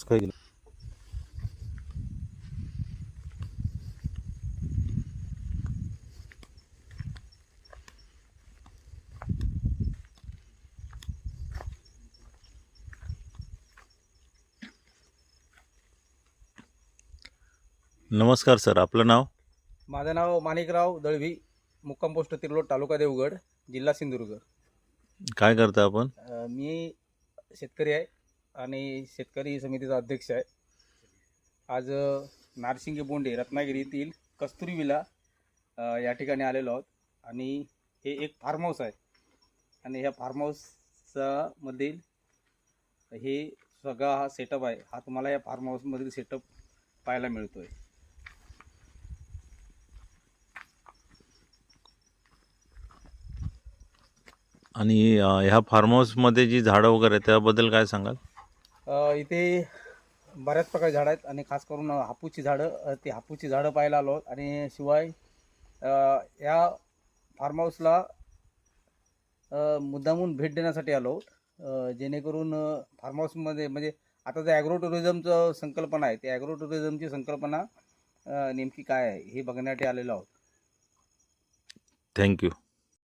काय केलं? नमस्कार सर, आपलं नाव? माझं नाव माणिकराव दळवी, मुक्काम पोस्ट तिरलोट, तालुका देवगड, जिल्हा सिंधुदुर्ग. काय करता आपण? मी शेतकरी आहे आणि शेतकरी समितीचा अध्यक्ष आहे. आज नारसिंगे बोंडे रत्नागिरी येथील कस्तुरी विला या ठिकाणी आलेलो आहोत आणि हे एक फार्म हाऊस आहे आणि ह्या फार्म हाऊसचा मधील हे सगळा हा सेटअप आहे. हा तुम्हाला या फार्म हाऊसमधील सेटअप पाहायला मिळतो आहे. आणि ह्या फार्म हाऊसमध्ये जी झाडं वगैरे आहेत त्याबद्दल काय सांगाल? इथे बऱ्याच प्रकारची झाडं आहेत आणि खास करून हापूसची झाडं, ती हापूसची झाडं पाहायला आलो आहोत. आणि शिवाय या फार्म हाऊसला मुद्दामून भेट देण्यासाठी आलो आहोत, जेणेकरून फार्म हाऊसमध्ये म्हणजे आता जे ॲग्रो टुरिझमचं संकल्पना आहे, ते ॲग्रो टुरिझमची संकल्पना नेमकी काय आहे हे बघण्यासाठी आलेलो आहोत. थँक्यू.